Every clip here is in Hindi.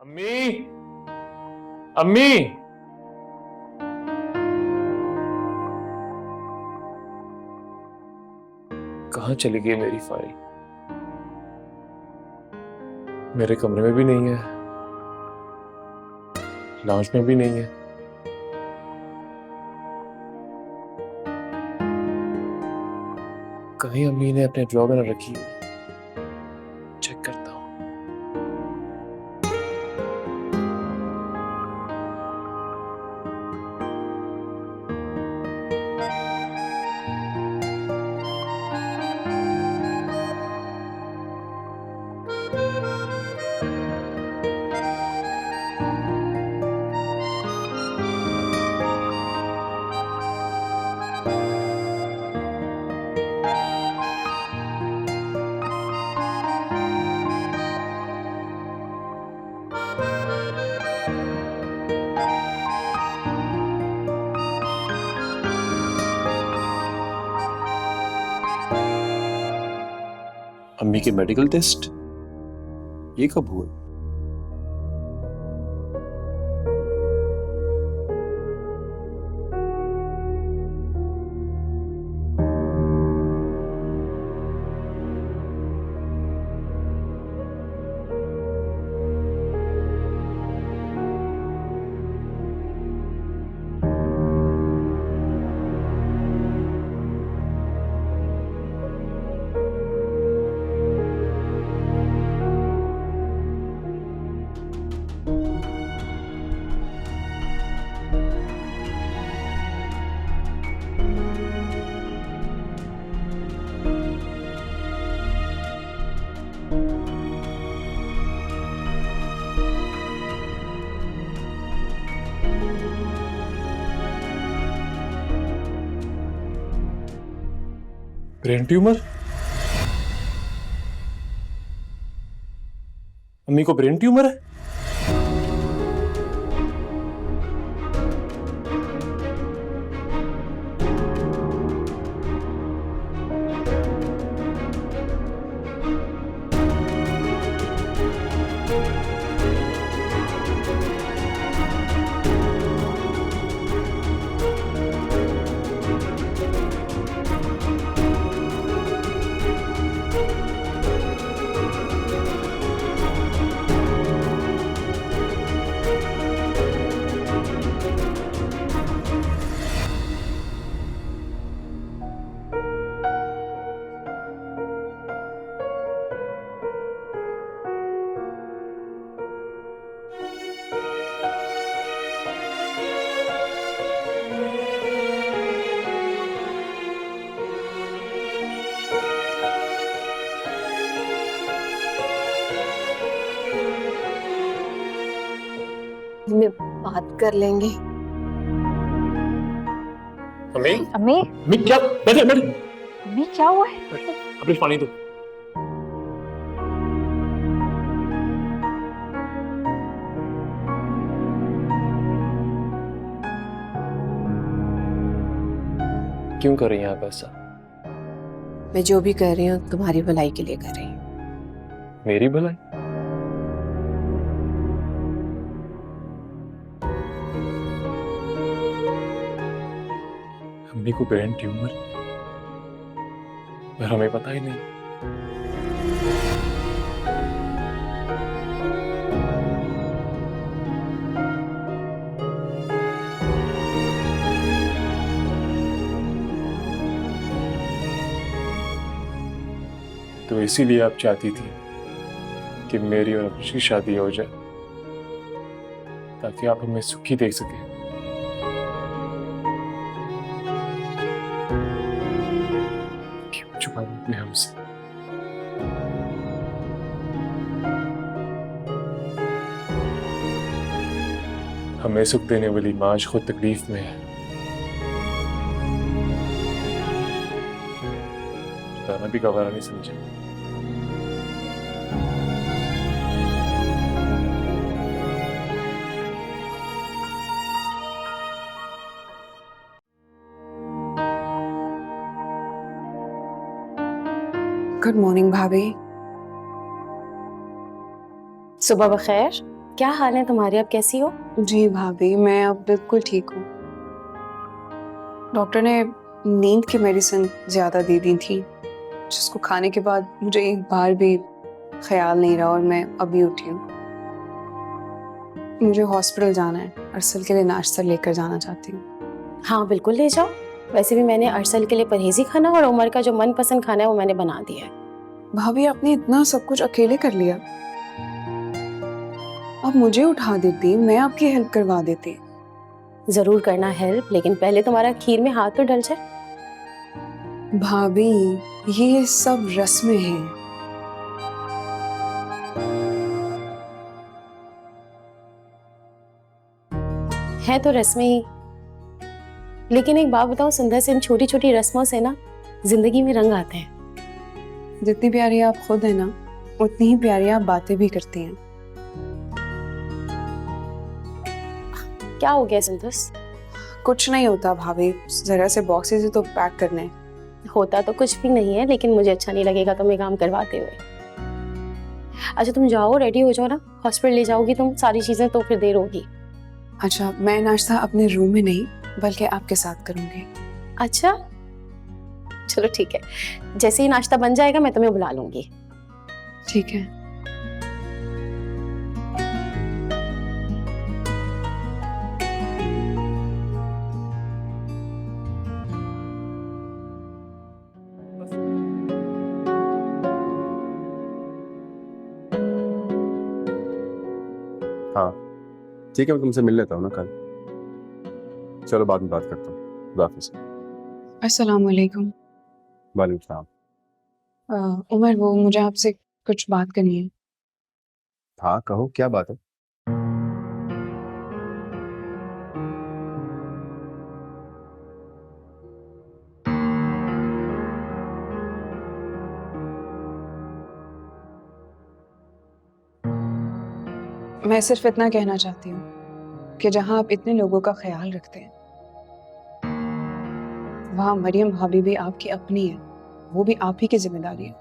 अम्मी, अम्मी। कहाँ चली गई मेरी फाइल? मेरे कमरे में भी नहीं है, लाउंज में भी नहीं है। कहीं अम्मी ने अपने ड्रॉर में न रखी हो। चेक करता हूँ। अम्मी के मेडिकल टेस्ट ये कब हुए? Brain tumour? अम्मी को ब्रेन ट्यूमर है? में बात कर लेंगे। अम्मी, अम्मी, अम्मी क्या? बैठे बैठे। अम्मी क्या हुआ है? अपनी पानी दो। क्यों कर रही हैं आप ऐसा? मैं जो भी कर रही हूँ तुम्हारी भलाई के लिए कर रही हूँ। मेरी भलाई? अम्मी को ब्रेन ट्यूमर और हमें पता ही नहीं। तो इसीलिए आप चाहती थी कि मेरी और अनुष की शादी हो जाए ताकि आप हमें सुखी देख सकें। क्यों छुपा आपने हमसे? हमें सुख देने वाली माँ आज खुद तकलीफ में है। बताना भी गवारा नहीं समझा। गुड मॉर्निंग भाभी। सुबह बखैर। क्या हाल है तुम्हारे? अब कैसी हो? जी भाभी, मैं अब बिल्कुल ठीक हूँ। डॉक्टर ने नींद की मेडिसिन ज़्यादा दे दी थी, जिसको खाने के बाद मुझे एक बार भी ख्याल नहीं रहा और मैं अभी उठी हूँ। मुझे हॉस्पिटल जाना है, अरसल के लिए नाश्ता लेकर जाना चाहती हूँ। हाँ बिल्कुल ले जाओ। वैसे भी मैंने अरसल के लिए परहेजी खाना और उमर का जो मनपसंद खाना है वो मैंने बना दिया है। भाभी, आपने इतना सब कुछ अकेले कर लिया। आप मुझे उठा देती, मैं आपकी हेल्प करवा देती। जरूर करना हेल्प, लेकिन पहले तुम्हारा खीर में हाथ तो डल जाए। भाभी, ये सब रस्में हैं। है तो रस्में ही, लेकिन एक बात बताओ सुंदर, से इन छोटी छोटी रस्मों से ना जिंदगी में रंग आते हैं। जितनी प्यारी आप खुद है ना, उतनी ही प्यारी आप बातें भी करती हैं। क्या हो गया सुंदर? कुछ नहीं होता भाभी, जरा से बॉक्सेस ही तो पैक करने हैं। होता तो कुछ भी नहीं है, लेकिन मुझे अच्छा नहीं लगेगा तुम्हें काम करवाते हुए। अच्छा तुम जाओ, रेडी हो जाओ ना, हॉस्पिटल ले जाओगी तुम सारी चीजें तो फिर देर होगी। अच्छा, मैं नाश्ता अपने रूम में नहीं बल्कि आपके साथ करूंगी। अच्छा चलो ठीक है, जैसे ही नाश्ता बन जाएगा मैं तुम्हें बुला लूंगी। ठीक है। हाँ ठीक है, मैं तुमसे मिल लेता हूँ ना कल। चलो बाद में बात करता हूँ। खुदा हाफिज़। अस्सलाम वालेकुम। वालेकुम सलाम। उमर, वो मुझे आपसे कुछ बात करनी है। हाँ कहो, क्या बात है? मैं सिर्फ इतना कहना चाहती हूँ कि जहाँ आप इतने लोगों का ख्याल रखते हैं, वहाँ मरियम भाभी भी आपकी अपनी है, वो भी आप ही की जिम्मेदारी है।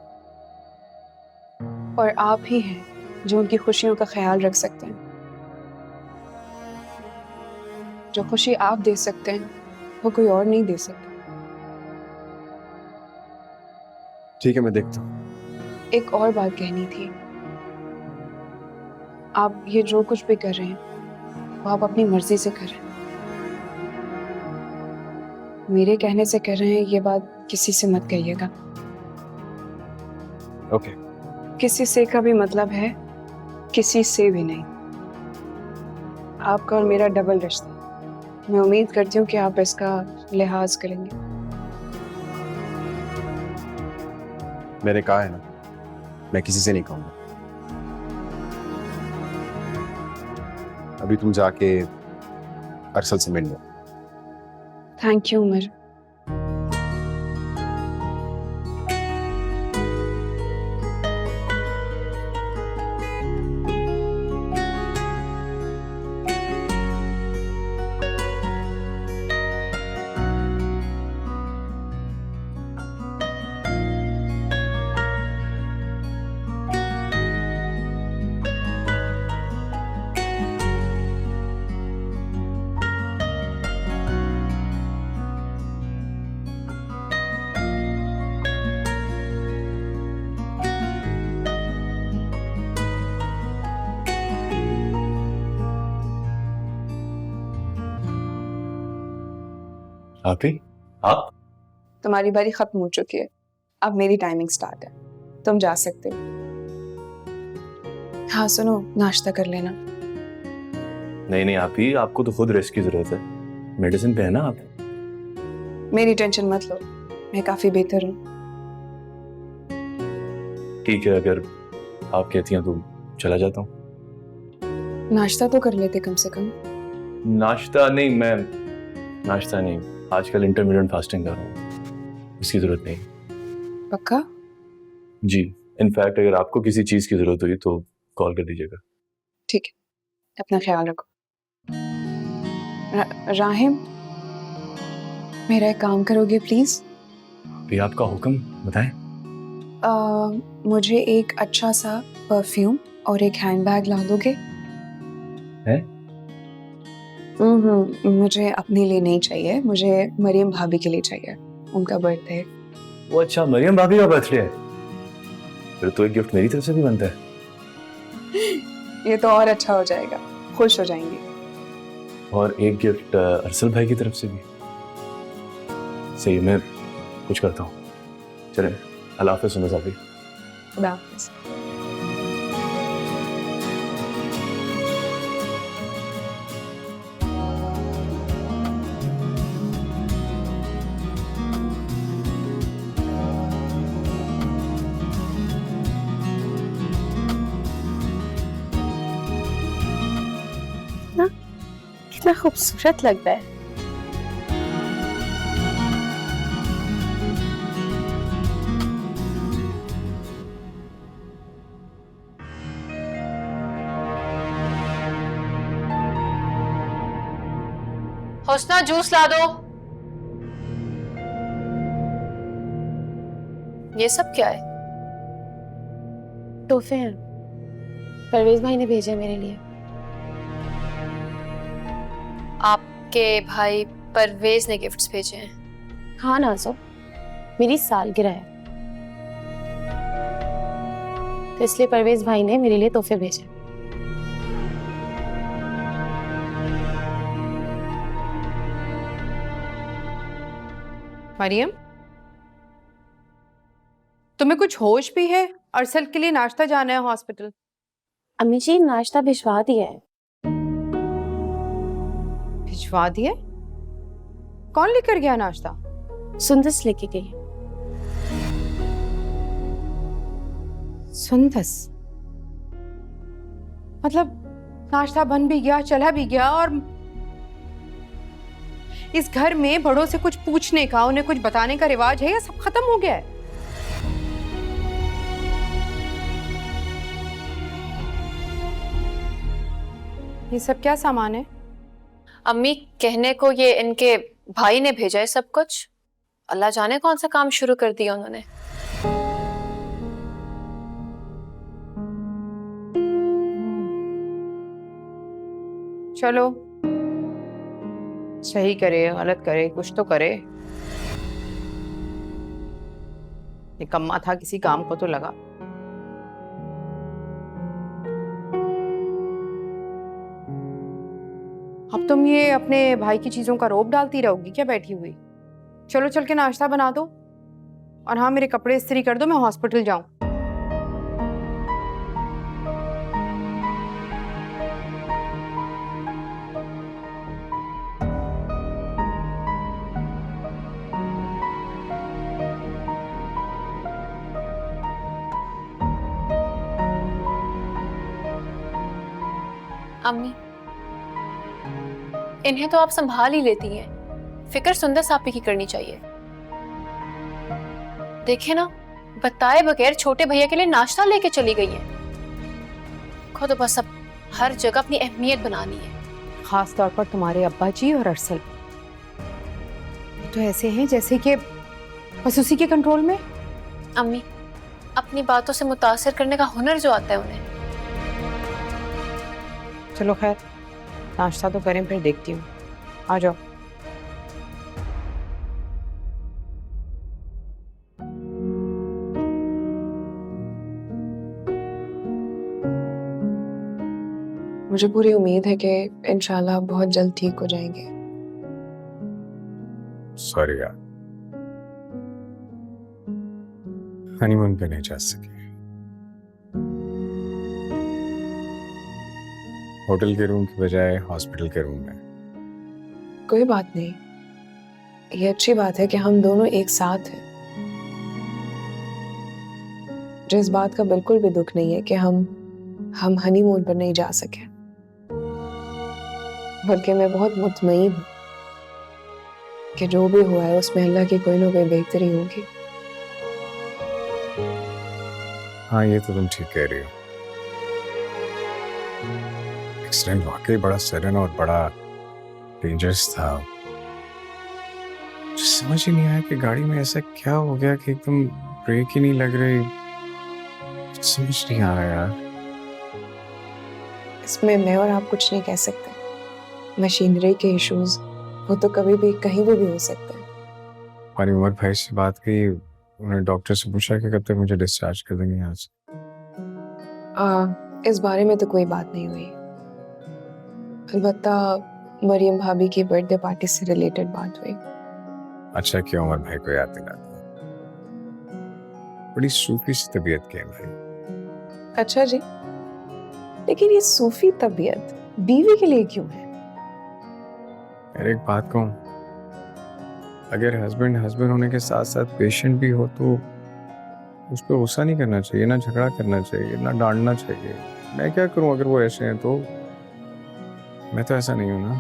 और आप ही हैं जो उनकी खुशियों का ख्याल रख सकते हैं। जो खुशी आप दे सकते हैं वो कोई और नहीं दे सकता। ठीक है, मैं देखता हूँ। एक और बात कहनी थी। आप ये जो कुछ भी कर रहे हैं वो आप अपनी मर्जी से कर रहे हैं, मेरे कहने से कर रहे हैं, ये बात किसी से मत कहिएगा। ओके। किसी से का भी मतलब है किसी से भी नहीं। आपका और मेरा डबल रिश्ता, मैं उम्मीद करती हूँ कि आप इसका लिहाज करेंगे। मैंने कहा है ना, मैं किसी से नहीं कहूँगा। अभी तुम जाके अरसल से मिल लो। Thank you Umar. आप ही? आप? तुम्हारी बारी खत्म हो चुकी है, अब मेरी टाइमिंग स्टार्ट है, तुम जा सकते हो। हाँ सुनो, नाश्ता कर लेना। नहीं नहीं आप ही, आपको तो खुद रेस्ट की जरूरत है। मेडिसिन पे है ना आप। मेरी टेंशन मत लो, मैं काफी बेहतर हूँ। ठीक है, अगर आप कहती हैं तो चला जाता हूँ। नाश्ता तो कर लेते कम से कम। नाश्ता नहीं, मैं नाश्ता नहीं, आजकल इंटरमिटेंट फास्टिंग कर रहा हूँ, इसकी जरूरत नहीं। पक्का? जी, इनफैक्ट अगर आपको किसी चीज की जरूरत हुई तो कॉल कर दीजिएगा। ठीक है, अपना ख्याल रखो। राहिम, मेरा एक काम करोगे प्लीज? भी आपका हुक्म बताएं। मुझे एक अच्छा सा परफ्यूम और एक हैंडबैग ला दोगे? है? मुझे अपने लिए नहीं चाहिए, मुझे मरियम भाभी के लिए चाहिए, उनका बर्थडे। वो अच्छा, मरियम भाभी का बर्थडे है। फिर तो एक गिफ्ट मेरी तरफ से भी बनता है। ये तो और अच्छा हो जाएगा, खुश हो जाएंगे। और एक गिफ्ट अरसल भाई की तरफ से भी। सही, मैं कुछ करता हूँ। चले, अल्लाह हाफिज़ सुंदर साहब। खुदा हाफिज़। कितना खूबसूरत लग रहा है। हुस्ना जूस ला दो। ये सब क्या है? तोहफे हैं, परवेज भाई ने भेजे मेरे लिए। आपके भाई परवेज ने गिफ्ट्स भेजे हैं? हाँ नाज़ो, मेरी सालगिरह है तो इसलिए परवेज भाई ने मेरे लिए तोहफे भेजे। मरियम, तुम्हें कुछ होश भी है? अरसल के लिए नाश्ता जाना है हॉस्पिटल। अम्मी जी नाश्ता भिजवा दिया है। भिजवा दिए? कौन लेकर गया नाश्ता? सुंदस लेके गई। सुंदस? मतलब नाश्ता बन भी गया, चला भी गया, और इस घर में बड़ों से कुछ पूछने का, उन्हें कुछ बताने का रिवाज है या सब खत्म हो गया है? ये सब क्या सामान है? अम्मी, कहने को ये इनके भाई ने भेजा है सब कुछ। अल्लाह जाने कौन सा काम शुरू कर दिया उन्होंने। चलो, सही करे गलत करे कुछ तो करे। निकम्मा था, किसी काम को तो लगा। अब तुम ये अपने भाई की चीजों का रोब डालती रहोगी क्या बैठी हुई? चलो चल के नाश्ता बना दो, और हाँ मेरे कपड़े इस्त्री कर दो, मैं हॉस्पिटल जाऊं। अम्मी, इन्हें तो आप संभाल ही लेती हैं, फिक्र सुंदर सापी की करनी चाहिए। देखे ना, बताए बगैर छोटे भैया के लिए नाश्ता लेके चली गई हैं। खुद बस अब हर जगह अपनी अहमियत बनानी है। खास तौर पर तुम्हारे अब्बा जी और अरसल तो ऐसे हैं जैसे कि बस उसी के कंट्रोल में। अम्मी, अपनी बातों से मुतासिर करने का हुनर जो आता है उन्हें। चलो खैर, नाश्ता तो करें, फिर देखती हूँ। आ जाओ। मुझे पूरी उम्मीद है कि इंशाल्लाह आप बहुत जल्द ठीक हो जाएंगे। सॉरी यार, हनीमून पे नहीं जा सके। होटल के रूम की बजाय हॉस्पिटल के रूम में। कोई बात नहीं, ये अच्छी बात है कि हम दोनों एक साथ हैं। मुझे इस बात का बिल्कुल भी दुख नहीं है कि हम हनीमून पर नहीं जा सके, बल्कि मैं बहुत मुतमईन हूँ कि जो भी हुआ है उसमें अल्लाह की कोई ना कोई बेहतरी होगी। हाँ, ये तो तुम ठीक कह रही हो। एक्सीडेंट वाकई बड़ा सडन और बड़ा डेंजरस था। समझ ही नहीं आया कि गाड़ी में ऐसा क्या हो गया कि एकदम ब्रेक ही नहीं लग रही। समझ नहीं आ रहा यार। इसमें मैं और आप कुछ नहीं कह सकते। मशीनरी के इश्यूज वो तो कभी भी कहीं भी हो सकते हैं। हमारी उमर भाई से बात की, उन्होंने डॉक्टर से पूछा कि कब तक मुझे डिस्चार्ज कर देंगे यहाँ से। इस बारे में तो कोई बात नहीं हुई। अलबत्ता मरियम भाभी की बर्थडे पार्टी से रिलेटेड बात हुई। अच्छा किया उमर भाई को याद दिला दिया। बड़ी सूफी सी तबीयत की है भाई। अच्छा जी, लेकिन ये सूफी तबीयत बीवी के लिए क्यों है? यार एक बात कहूँ, अगर हस्बैंड होने के साथ साथ पेशेंट भी हो तो उस पर गुस्सा नहीं करना चाहिए, ना झगड़ा करना चाहिए, ना डांटना चाहिए। मैं क्या करूं अगर वो ऐसे हैं तो? मैं तो ऐसा नहीं हूं ना।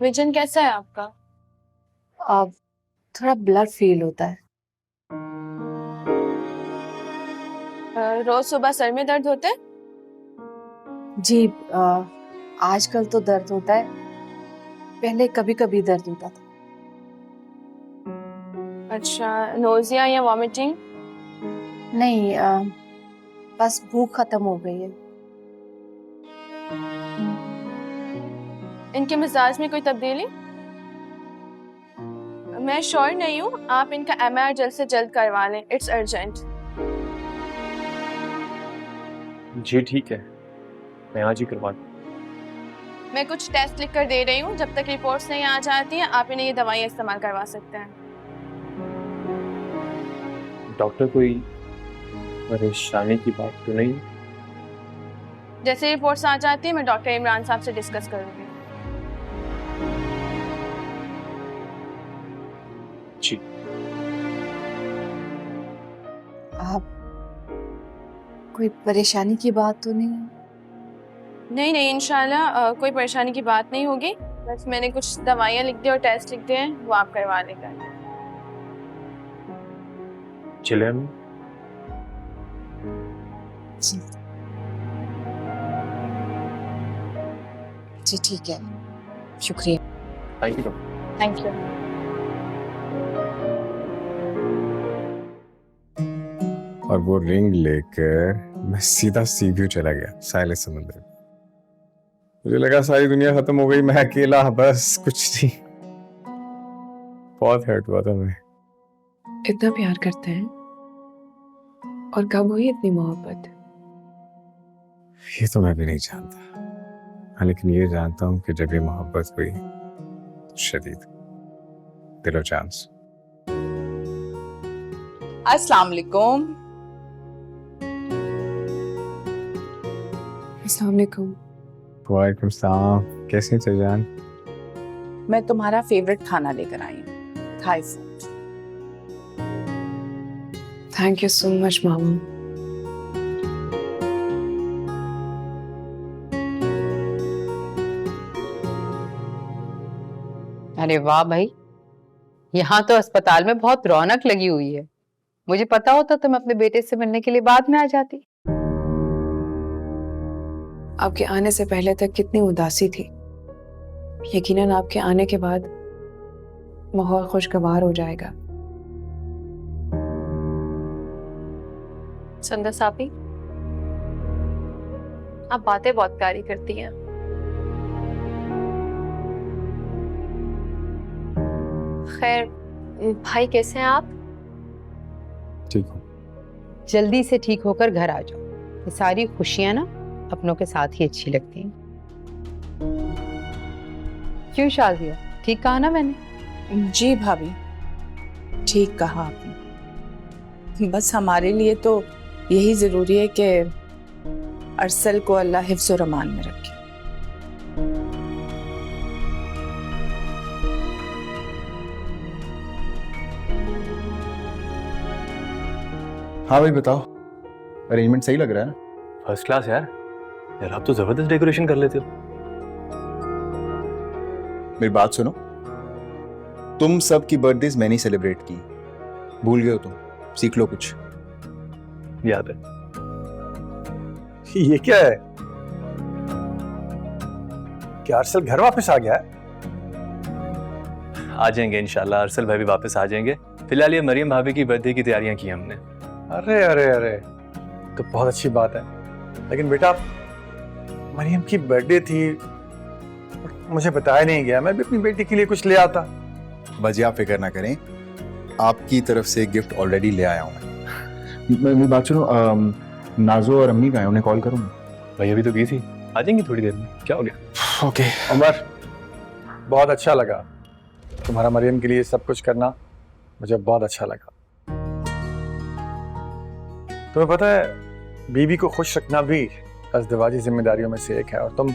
विजन कैसा है आपका? अब थोड़ा ब्लर फील होता है। रोज सुबह सर में दर्द होता है? जी, आजकल तो दर्द होता है, पहले कभी कभी दर्द होता था। अच्छा, नोजिया या वॉमिटिंग? नहीं, बस भूख खत्म हो गई है। इनके मिजाज में कोई तब्दीली? मैं श्योर नहीं हूँ, आप इनका MRI जल्द से जल्द करवा लें, इट्स अर्जेंट। जी ठीक है, मैं आज ही करवा दूँ। मैं कुछ टेस्ट लिख कर दे रही हूँ, जब तक रिपोर्ट्स नहीं आ जाती हैं आप इन्हें ये दवाइयाँ इस्तेमाल करवा सकते हैं। डॉक्टर कोई परेशानी की बात तो नहीं? जैसे रिपोर्ट्स आ जाती है मैं डॉक्टर इमरान साहब से डिस्कस करूँगी। जी। आप कोई परेशानी की बात तो नहीं है? नहीं इंशाल्लाह कोई परेशानी की बात नहीं होगी। बस मैंने कुछ दवाइयाँ लिख दी और टेस्ट लिख दिए हैं, वो आप करवा लेकर। चले हम। जी ठीक है, शुक्रिया। Thank you. Thank you. और वो रिंग लेकर मैं सीधा सी व्यू चला गया, साहिल समंदर। मुझे लगा सारी दुनिया खत्म हो गई, मैं अकेला, बस कुछ नहीं। बहुत हर्ट हुआ था मैं। इतना प्यार करते हैं और कब हुई इतनी मोहब्बत? ये तो मैं भी नहीं जानता, हाँ, लेकिन ये जानता हूँ कि जब ये मोहब्बत हुई तो शदीद, दिलो जान से। अस्सलाम वालेकुम। अस्सलाम वालेकुम। वालेकुम सलाम, कैसी हैं जान? मैं तुम्हारा फेवरेट खाना लेकर आई हूँ, Thai food. Thank you so much मामा। अरे वाह भाई, यहाँ तो अस्पताल में बहुत रौनक लगी हुई है। मुझे पता होता तो मैं अपने बेटे से मिलने के लिए बाद में आ जाती। आपके आने से पहले तक कितनी उदासी थी, यकीनन आपके आने के बाद माहौल खुशगवार हो जाएगा। सुंदर सापी, आप बातें बहुत प्यारी करती हैं। खैर, भाई कैसे हैं आप? ठीक हूँ। जल्दी से ठीक होकर घर आ जाओ। ये सारी खुशियां ना अपनों के साथ ही अच्छी लगती हैं। क्यों शाजिया, ठीक कहा ना मैंने? जी भाभी, ठीक कहा आपने। बस हमारे लिए तो यही जरूरी है कि अरसल को अल्लाह हिफ्ज़ और अमान में रखे। हाँ भाई बताओ, अरेंजमेंट सही लग रहा है ना? फर्स्ट क्लास यार। यार आप तो जबरदस्त डेकोरेशन कर लेते हो। मेरी बात सुनो, तुम सब की बर्थडेज मैंने सेलिब्रेट की, भूल गए हो तुम? सीख लो कुछ। याद है। ये क्या है? क्या अरसल घर वापस आ गया है? आ जाएंगे इंशाल्लाह, अरसल भाई भी वापस आ जाएंगे, फिलहाल ये मरियम भाभी की बर्थडे की तैयारियां की हमने। अरे अरे अरे, तो बहुत अच्छी बात है। लेकिन बेटा, मरियम की बर्थडे थी, मुझे बताया नहीं गया, मैं भी अपनी बेटी के लिए कुछ ले आता। बाजी आप फिक्र ना करें, आपकी तरफ से गिफ्ट ऑलरेडी ले आया हूँ मैं। मेरी बात सुनो, नाजो और अम्मी का है, उन्हें कॉल करूँ? भाई अभी तो की थी, आ जाएंगी थोड़ी देर में। क्या हो गया? ओके। उमर, बहुत अच्छा लगा तुम्हारा मरियम के लिए सब कुछ करना, मुझे बहुत अच्छा लगा। तुम्हें पता है, बीवी को खुश रखना भी अज़दवाजी जिम्मेदारियों में से एक है, और तुम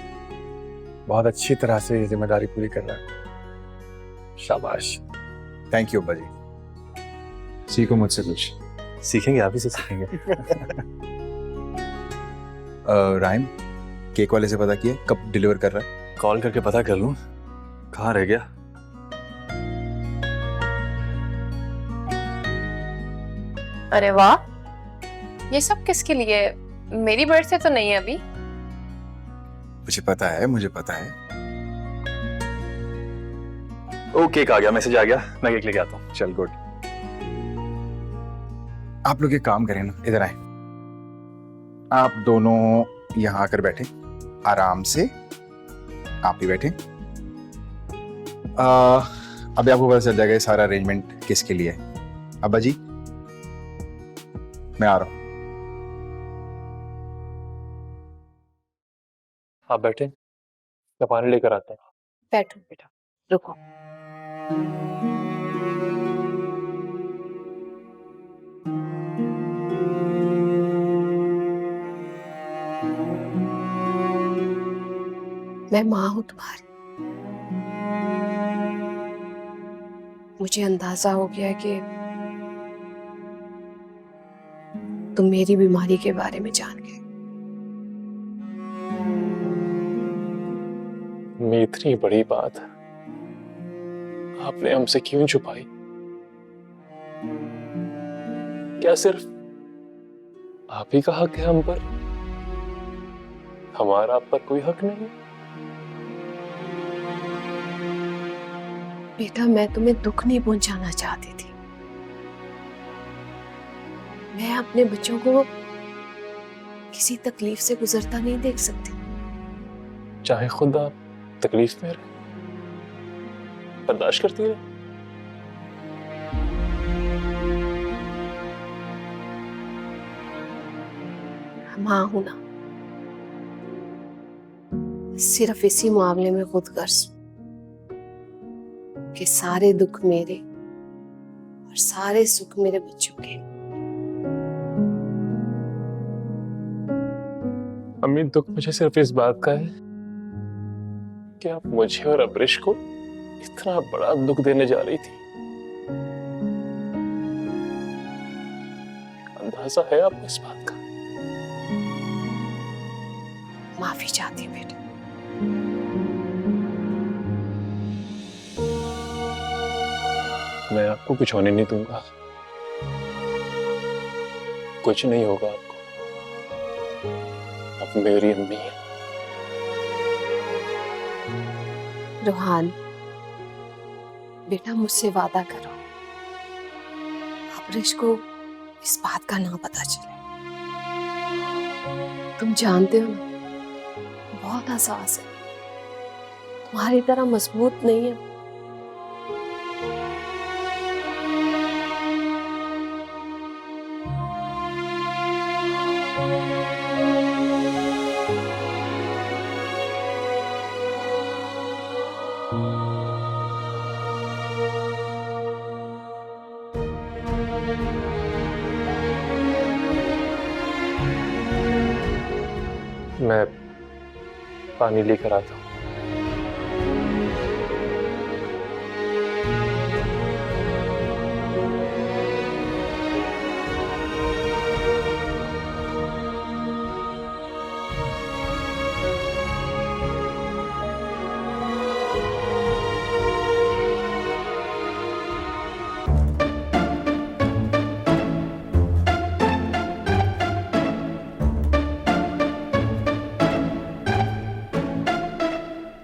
बहुत अच्छी तरह से ये जिम्मेदारी पूरी कर रहे हो। शाबाश। थैंक यू अब्बा जी। सीखो मुझसे कुछ। सीखेंगे, आप ही से सीखेंगे। राइम, केक वाले से पता किया कब डिलीवर कर रहा है? कॉल करके पता कर लूं कहाँ रह गया। अरे वाह, ये सब किसके लिए? मेरी बर्थडे तो नहीं है अभी। मुझे पता है, मुझे पता है। ओ केक आ गया, मैसेज आ गया, मैं केक लेके आता हूँ। चल गुड। आप लोग एक काम करें ना, इधर आए। आप दोनों यहाँ आकर बैठे, आराम से। आप ही बैठे। अभी आपको पता चल जाएगा ये सारा अरेंजमेंट किसके लिए है। अब्बा जी, मैं आ रहा हूँ। आप बैठे, मैं पानी लेकर आता हूँ। बैठो बेटा, रुको। मैं माँ हूं तुम्हारी। मुझे अंदाजा हो गया कि तुम मेरी बीमारी के बारे में जान गए। मैं इतनी बड़ी बात आपने हमसे क्यों छुपाई? क्या सिर्फ आप ही का हक है हम पर? हमारा आप पर कोई हक नहीं? बेटा, मैं तुम्हें दुख नहीं पहुंचाना चाहती थी। मैं अपने बच्चों को किसी तकलीफ से गुजरता नहीं देख सकती। चाहे खुद आप तकलीफ में रहे, बर्दाश्त करती रहे। माँ हूं ना, सिर्फ इसी मामले में खुद गर्ज कि सारे दुख मेरे और सारे सुख मेरे बच्चों के। अम्मी, दुख मुझे सिर्फ इस बात का है कि आप मुझे और अब्रिश को इतना बड़ा दुख देने जा रही थी। अंदाजा है आपको इस बात का? माफी चाहती हूँ बेटा। मैं आपको कुछ होने नहीं दूंगा, कुछ नहीं होगा आपको। आप मेरी अम्मी हैं। रोहान बेटा, मुझसे वादा करो, अब्रिश को इस बात का ना पता चले। तुम जानते हो ना, बहुत हसास है, तुम्हारी तरह मजबूत नहीं है। मैं पानी लेकर आता हूँ।